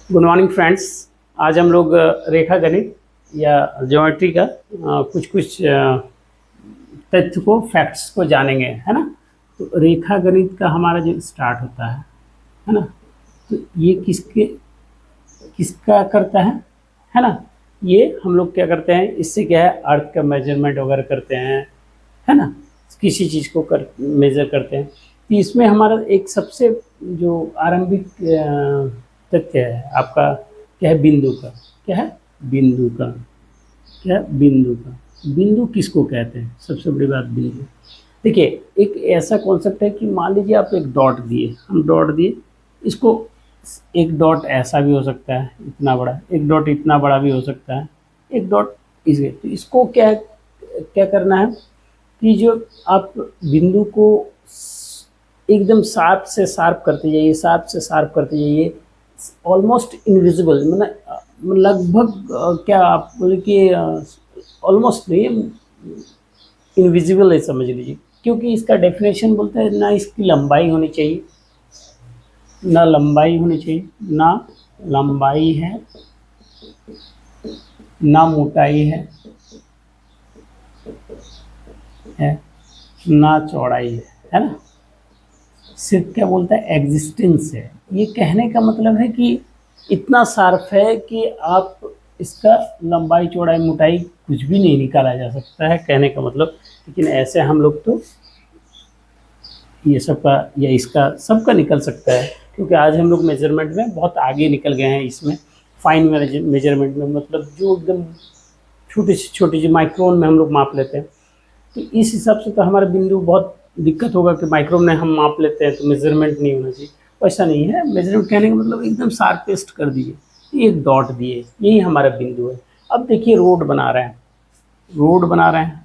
Good morning friends. आज हम लोग रेखा गणित या ज्योमेट्री का कुछ कुछ तथ्य को फैक्ट्स को जानेंगे, है ना। तो रेखा गणित का हमारा जो स्टार्ट होता है ना। तो ये किसका करता है ना। ये हम लोग क्या करते हैं, इससे क्या है, अर्थ का मेजरमेंट वगैरह करते हैं, है ना। किसी चीज़ को मेजर करते हैं। तो इसमें हमारा एक सबसे जो आरंभिक तथ्य है आपका, क्या है, बिंदु का। क्या है, बिंदु का। क्या है, बिंदु का। बिंदु किसको कहते हैं, सबसे बड़ी बात बिंदु। देखिए, एक ऐसा कॉन्सेप्ट है कि मान लीजिए आप एक डॉट दिए, हम डॉट दिए, इसको एक डॉट ऐसा भी हो सकता है इतना बड़ा, एक डॉट इतना बड़ा भी हो सकता है, एक डॉट इसे, तो इसको क्या क्या करना है कि जो आप बिंदु को एकदम शार्प से शार्प करते जाइए, शार्प से शार्प करते जाइए, ऑलमोस्ट इनविजिबल, मतलब लगभग क्या आप बोले कि ऑलमोस्ट नहीं, इनविजिबल है समझ लीजिए। क्योंकि इसका डेफिनेशन बोलता है ना इसकी लंबाई होनी चाहिए, ना लंबाई होनी चाहिए, ना लंबाई है, ना मोटाई है ना चौड़ाई है ना। सिर्फ क्या बोलता है, एग्जिस्टेंस है। ये कहने का मतलब है कि इतना शार्प है कि आप इसका लंबाई चौड़ाई मोटाई कुछ भी नहीं निकाला जा सकता है, कहने का मतलब। लेकिन ऐसे हम लोग तो ये सबका या इसका सबका निकल सकता है, क्योंकि आज हम लोग मेजरमेंट में बहुत आगे निकल गए हैं। इसमें फाइन मेजरमेंट में, मतलब जो एकदम छोटी से छोटी, जो माइक्रोन में हम लोग माप लेते हैं। तो इस हिसाब से तो हमारा बिंदु बहुत दिक्कत होगा कि माइक्रोन में हम माप लेते हैं तो मेजरमेंट नहीं होना चाहिए। वैसा नहीं है, मेजरमेंट कहने का मतलब एकदम शार्पेस्ट कर दिए, एक डॉट दिए, यही हमारा बिंदु है। अब देखिए, रोड बना रहे हैं, रोड बना रहे हैं,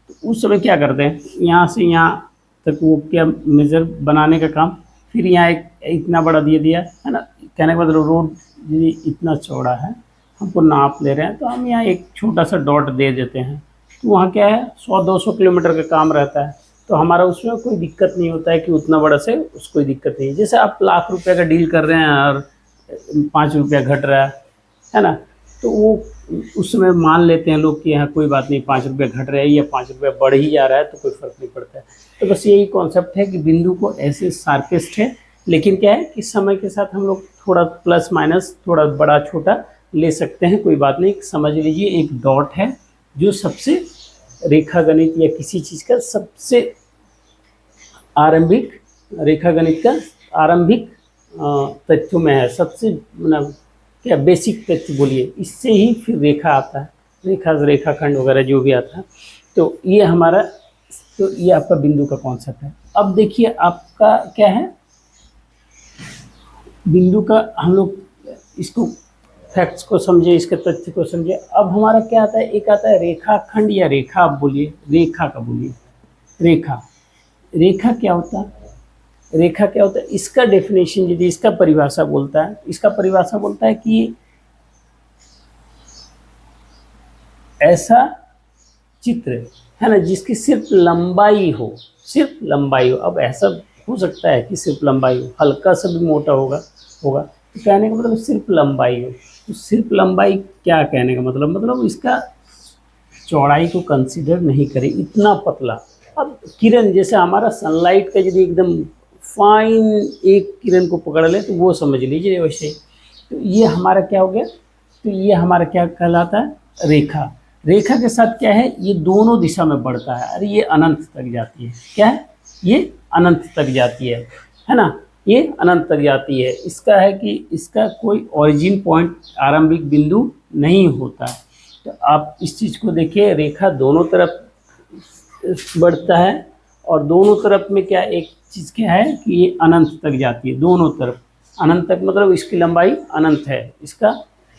तो उस समय क्या करते हैं, यहाँ से यहाँ तक वो क्या मेजर बनाने का काम, फिर यहाँ एक इतना बड़ा दे दिया, है ना। कहने का मतलब रोड यदि इतना चौड़ा है, हमको नाप ले रहे हैं, तो हम यहाँ एक छोटा सा डॉट दे देते हैं। तो वहाँ क्या है, 100-200 किलोमीटर का काम रहता है, तो हमारा उसमें कोई दिक्कत नहीं होता है कि उतना बड़ा से उसको कोई दिक्कत नहीं है। जैसे आप लाख रुपए का डील कर रहे हैं और 5 रुपया घट रहा है ना, तो वो उस समय मान लेते हैं लोग कि यहाँ कोई बात नहीं, 5 रुपये घट रहे हैं या 5 रुपये बढ़ ही जा रहा है तो कोई फ़र्क नहीं पड़ता है। तो बस यही कॉन्सेप्ट है कि बिंदु को ऐसे शार्पेस्ट है, लेकिन क्या है कि समय के साथ हम लोग थोड़ा प्लस माइनस, थोड़ा बड़ा छोटा ले सकते हैं, कोई बात नहीं। समझ लीजिए, एक डॉट है जो सबसे रेखा गणित या किसी चीज़ का सबसे आरंभिक, रेखा गणित का आरंभिक तथ्यों में है, सबसे मतलब क्या बेसिक तथ्य बोलिए, इससे ही फिर रेखा आता है, रेखाखंड वगैरह जो भी आता है। तो ये हमारा, तो ये आपका बिंदु का कॉन्सेप्ट है। अब देखिए आपका क्या है, बिंदु का हम लोग इसको फैक्ट्स को समझे, इसके तथ्य को समझे। अब हमारा क्या आता है, एक आता है रेखाखंड या रेखा, आप बोलिए, रेखा का बोलिए, रेखा। रेखा क्या होता है, रेखा क्या होता है, इसका डेफिनेशन यदि इसका परिभाषा बोलता है, इसका परिभाषा बोलता है कि ऐसा चित्र, है ना, जिसकी सिर्फ लंबाई हो, सिर्फ लंबाई हो। अब ऐसा हो सकता है कि सिर्फ लंबाई हो, हल्का सा भी मोटा होगा, तो कहने का मतलब सिर्फ लंबाई हो। तो सिर्फ लंबाई क्या कहने का मतलब इसका चौड़ाई को कंसीडर नहीं करें, इतना पतला। अब किरण, जैसे हमारा सनलाइट का यदि एकदम फाइन एक किरण को पकड़ ले तो वो समझ लीजिए वैसे ही। तो ये हमारा क्या हो गया, तो ये हमारा क्या कहलाता है, रेखा। रेखा के साथ क्या है, ये दोनों दिशा में बढ़ता है, अरे ये अनंत तक जाती है। क्या है, ये अनंत तक जाती है ना, ये अनंत तक जाती है। इसका है कि इसका कोई ओरिजिन पॉइंट, आरंभिक बिंदु नहीं होता है। तो आप इस चीज़ को देखिए, रेखा दोनों तरफ बढ़ता है, और दोनों तरफ में क्या एक चीज़ क्या है कि ये अनंत तक जाती है, दोनों तरफ अनंत तक, मतलब इसकी लंबाई अनंत है, इसका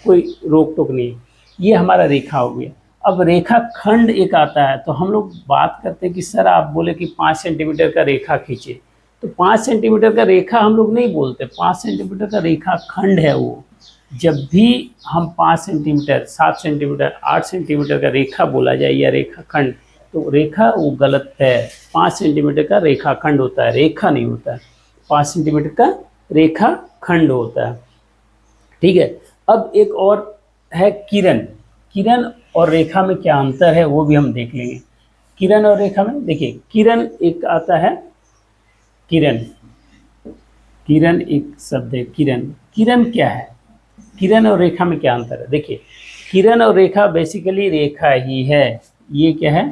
कोई रोक टोक नहीं है। ये हमारा रेखा हो गया। अब रेखा खंड एक आता है, तो हम लोग बात करते हैं कि सर आप बोले कि 5 सेंटीमीटर का रेखा खींचे, तो 5 सेंटीमीटर का रेखा हम लोग नहीं बोलते, 5 सेंटीमीटर का रेखा खंड है वो। जब भी हम 5 सेंटीमीटर, 7 सेंटीमीटर, 8 सेंटीमीटर का रेखा बोला जाए या रेखा खंड, तो रेखा वो गलत है। 5 सेंटीमीटर का रेखा खंड होता है, रेखा नहीं होता है। 5 सेंटीमीटर का रेखा खंड होता है। ठीक है। अब एक और है किरण। किरण और रेखा में क्या अंतर है वो भी हम देख लेंगे। किरण और रेखा में देखिए, किरण एक आता है, किरण, किरण एक शब्द है, किरण। किरण क्या है, किरण और रेखा में क्या अंतर है? देखिए, किरण और रेखा बेसिकली रेखा ही है, ये क्या है,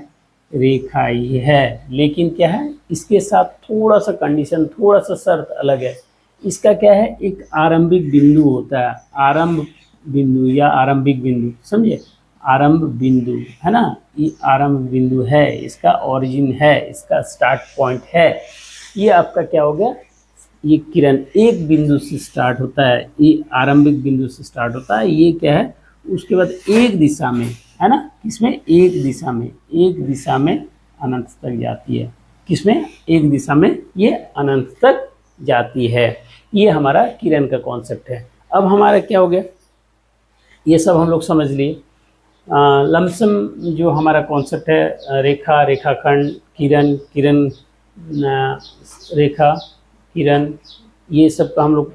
रेखा ही है, लेकिन क्या है, इसके साथ थोड़ा सा कंडीशन, थोड़ा सा शर्त अलग है। इसका क्या है, एक आरंभिक बिंदु होता है, आरंभ बिंदु या आरंभिक बिंदु, समझे, आरंभ बिंदु है ना, ये आरंभ बिंदु है, इसका ओरिजिन है, इसका स्टार्ट पॉइंट है। ये आपका क्या हो गया, ये किरण एक बिंदु से स्टार्ट होता है, ये आरंभिक बिंदु से स्टार्ट होता है, ये क्या है, उसके बाद एक दिशा में, है ना, किसमें, एक दिशा में, एक दिशा में अनंत तक जाती है, किसमें, एक दिशा में ये अनंत तक जाती है। ये हमारा किरण का कॉन्सेप्ट है। अब हमारा क्या हो गया, ये सब हम लोग समझ लिए। लमसम जो हमारा कॉन्सेप्ट है, रेखा, रेखाखंड, किरण, किरण, रेखा, किरण, ये सब का हम लोग